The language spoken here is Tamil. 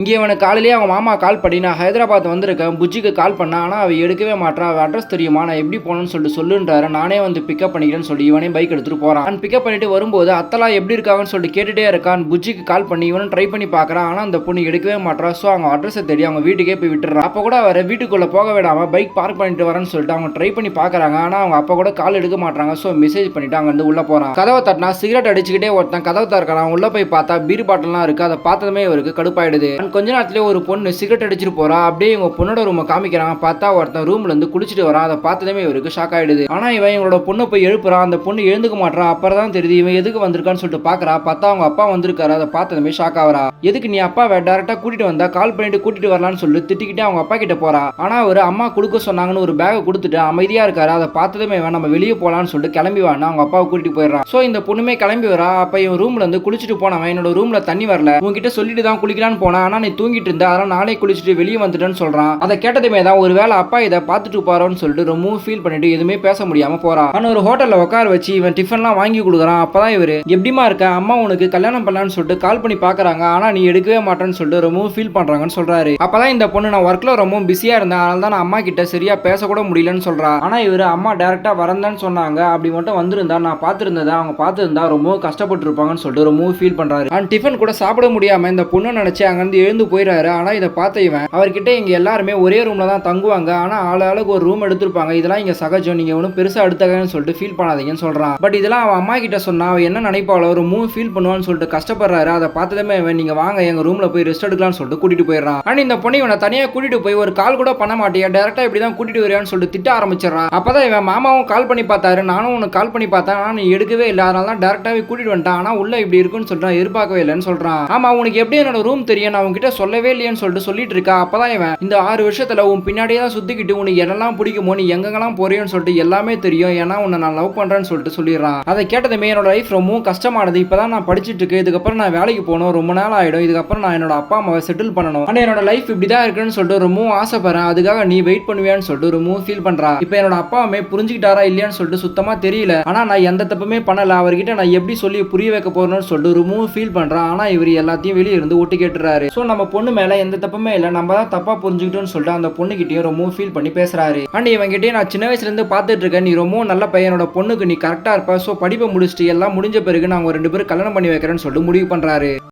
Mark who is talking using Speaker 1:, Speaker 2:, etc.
Speaker 1: இங்கே இவனுக்கு காலையிலேயே அவங்க மாமா கால் பண்ணி நான் ஹைதராபாத் வந்திருக்கேன், புஜ்ஜிக்கு கால் பண்ணா, ஆனால் அவள் எடுக்கவே மாட்டா. அவள் அட்ரஸ் தெரியுமா, நான் எப்படி போகணும்னு சொல்லிட்டு சொல்லுன்றாரு. நானே வந்து பிக்கப் பண்ணிக்கிறேன்னு சொல்லி இவனே பைக் எடுத்துட்டு போறான். அண்ட் பிக்கப் பண்ணிட்டு வரும்போது அத்தலாம் எப்படி இருக்காங்கன்னு சொல்லிட்டு கேட்டுட்டே இருக்கான். புஜ்ஜிக்கு கால் பண்ணி இவனும் ட்ரை பண்ணி பார்க்கறான். ஆனால் அந்த பொண்ணு எடுக்கவே மாட்டா. ஸோ அவங்க அட்ரஸை தேடி அவங்க வீட்டுக்கே போய் விட்டுறான். அப்போ கூட அவரை வீட்டுக்குள்ள போக விடாம பைக் பார்க் பண்ணிட்டு வரேன்னு சொல்லிட்டு அவங்க ட்ரை பண்ணி பார்க்கறாங்க. ஆனால் அவங்க அப்பா கூட கால் எடுக்க மாட்டாங்க. ஸோ மெசேஜ் பண்ணிட்டு அங்க இருந்து உள்ள போறான். கதவை தட்டினா சிகரெட் அடிச்சுக்கிட்டே ஒருத்தன் கதவை திறக்கிறான். உள்ள போய் பார்த்தா பீர் பாட்டிலாம் இருக்கு. அதை பார்த்ததுமே இவருக்கு கடுப்பாயிடுது. கொஞ்ச நேரத்திலே ஒரு பொண்ணு சிகரெட் அடிச்சிட்டு போறா. அப்படியே இவங்க பொண்ணோட ரூமை காமிக்கிறாங்க. பார்த்தா ஒருத்தன் ரூம்ல இருந்து குளிச்சுட்டு வரான். அதை பார்த்ததுமே இவருக்கு ஷாக் ஆயிடுது. ஆனா இவன் இவங்களோட பொண்ணை போய் எழுப்புறான். அந்த பொண்ணு எழுந்துக்க மாட்டான். அப்புறம் தான் தெரியுது இவன் எதுக்கு வந்திருக்கான்னு சொல்லிட்டு பாக்குறா. பார்த்தா அவங்க அப்பா வந்திருக்காரு. அதை பார்த்ததுமே ஷாக் ஆகிறா. எதுக்கு நீ அப்பாவை டைரக்டா கூட்டிட்டு வந்தா, கால் பண்ணிட்டு கூட்டிட்டு வரலான்னு சொல்லி திட்டிக்கிட்டே அவங்க அப்பா கிட்ட போறா. ஆனா அவர் அம்மா கொடுக்க சொன்னாங்கன்னு ஒரு பேக்கை கொடுத்துட்டு அமைதியா இருக்காரு. அதை பார்த்ததுமே இவன் நம்ம வெளியே போலான்னு சொல்லிட்டு கிளம்பி வான்னு அவங்க அப்பாவை கூட்டிட்டு போயிடுறான். சோ இந்த பொண்ணுமே கிளம்பி வரா. அப்ப இவன் ரூம்ல இருந்து குளிச்சுட்டு போனவன் என்னோட ரூம்ல தண்ணி வரல, உங்ககிட்ட சொல்லிட்டு தான் குளிக்கலான்னு போனா, ஆனா நீ தூங்கிட்டு இருந்த, அதனால நானே குளிச்சுட்டு வெளியே வந்துட்டேன்னு சொல்றான். அதை கேட்டதுமே தான் ஒருவேளை அப்பா இதை பார்த்துட்டு போறோன்னு சொல்லிட்டு ரொம்ப ஃபீல் பண்ணிட்டு எதுவுமே பேச முடியாம போறான். ஆனா ஒரு ஹோட்டல்ல உட்கார வச்சு இவன் டிஃபன்லாம் வாங்கி கொடுக்குறான். அப்பதான் இவரு எப்படிமா இருக்க, அம்மா உனக்கு கல்யாணம் பண்ணலான்னு சொல்லிட்டு கால் பண்ணி பாக்குறாங்க, ஆனா நீ எடுக்கவே மாட்டேன்னு சொல்லிட்டு ரொம்ப ஃபீல் பண்றாங்கன்னு சொல்றாரு. அப்பதான் இந்த பொண்ணு நான் ஒர்க்ல ரொம்ப பிஸியா இருந்தேன், அதனால தான் நான் அம்மா கிட்ட சரியா பேசக்கூட முடியலன்னு சொல்றா. ஆனா இவரு அம்மா டைரக்டா வரந்தான்னு சொன்னாங்க, அப்படி மட்டும் வந்திருந்தா நான் பார்த்திருந்ததா, அவங்க பார்த்திருந்தா ரொம்ப கஷ்டப்பட்டு இருப்பாங்கன்னு சொல்லிட்டு ரொம்ப ஃபீல் பண்றாரு. அண்ட் டிஃபன் கூட சாப்பிட முடியாம இந்த பொண்ணு நினைச்சு அங்கிருந்து எழுந்து போயிடாரு. ஆனா இதை பார்த்த இவன் அவர்கிட்ட இங்க எல்லாருமே ஒரே ரூம்ல தான் தங்குவாங்க, ஆனா ஆளுக்கு ஒரு ரூம் எடுத்திருப்பாங்க, இதெல்லாம் இங்க சகஜம், நீங்க ஒன்றும் பெருசா எடுத்தகன்னு சொல்லிட்டு ஃபீல் பண்ணாதீங்கன்னு சொல்றான். பட் இதெல்லாம் அவன் அம்மா கிட்ட சொன்னா அவன் என்ன நினைப்பாளோ, ஒரு ஃபீல் பண்ணுவான்னு சொல்லிட்டு கஷ்டப்படுறாரு. அதை பார்த்ததுமே இவன் நீங்க வாங்க எங்க ரூம்ல போய் ரெஸ்ட் எடுக்கலாம்னு சொல்லிட்டு கூட்டிட்டு போயிடுறான். ஆனா இந்த பொண்ணு இவனை தனியா கூட்டிட்டு போய் ஒரு கால் கூட பண்ண மாட்டியா, டைரக்டா இப்படிதான் கூட்டிட்டு வரையான்னு சொல்லிட்டு திட்ட ஆரம்பிச்சிடறான். அப்பதான் இவன் மாமாவும் கால் பண்ணி பார்த்தாரு, நானும் உனக்கு கால் பண்ணி பார்த்தேன், ஆனா நீ எடுக்கவே இல்லை, அதனால தான் டைரக்டாவே கூட்டிட்டு வந்துட்டான், ஆனா உள்ள இப்படி இருக்குன்னு சொல்றான், எதிர்பார்க்கவே இல்லைன்னு சொல்றான். ஆமா உனக்கு எப்படி என்னோட ரூம் தெரியும், நான் உங்ககிட்ட சொல்லவே இல்லையேன்னு சொல்லிட்டு இருக்கா. அப்பதான் இவன் இந்த 6 வருஷத்துல உன் பின்னாடியே தான் சுத்திக்கிட்டு உனக்கு என்னெல்லாம் பிடிக்குமோ, நீ எங்கெல்லாம் போறியோன்னு சொல்லிட்டு எல்லாமே தெரியும், ஏன்னா உன்னை நான் லவ் பண்றேன்னு சொல்லிட்டு சொல்லிடுறான். அதை கேட்டதுமே என்னோட லைஃப் ரொம்ப கஷ்டமானது, இப்பதான் நான் படிச்சுட்டு இருக்கேன், இதுக்கப்புறம் நான் வேலைக்கு போகணும், ரொம்ப நாள் ஆயிடும், இதுக்கப்புறம் நான் என்னோட அப்பா அம்மாவை செட்டில் பண்ணணும், ஆனா என்னோட லைஃப் இப்படிதான் இருக்குன்னு சொல்லிட்டு ரொம்ப ஆசைப்படுறேன், அதுக்காக நீ வெயிட் பண்ணுவியான்னு சொல்லிட்டு ரொம்ப ஃபீல் பண்றா. இப்போ என்னோட அப்பாவுமே புரிஞ்சுக்கிட்டாரா இல்லையான்னு சொல்லிட்டு சுத்தமா தெரியல, ஆனா நான் எந்த தப்புமே பண்ணல, அவர்கிட்ட நான் எப்படி சொல்லி புரிய வைக்க போறேன்னு சொல்லிட்டு ரொம்ப ஃபீல் பண்றான். ஆனா இவர் எல்லாத்தையும் வெளியே இருந்து ஒட்டு கேட்டுறாரு. சோ நம்ம பொண்ணு மேல எந்த தப்புமே இல்லை, நம்ம தான் தப்பா புரிஞ்சுக்கிட்டோம்னு சொல்லிட்டு அந்த பொண்ணுகிட்டயும் ரொம்ப ஃபீல் பண்ணி பேசுறாரு. அண்ட் இவங்கிட்டே நான் சின்ன வயசுல இருந்து பார்த்துட்டு இருக்கேன், நீ ரொம்ப நல்ல பையனோட பொண்ணுக்கு நீ கரெக்டா இருப்ப, சோ படிப்பை முடிச்சுட்டு எல்லாம் முடிஞ்ச பிறகு நாங்க 2 பேரும் கல்யாணம் பண்ணி வைக்கிறேன்னு சொல்லிட்டு முடிவு பண்றாரு.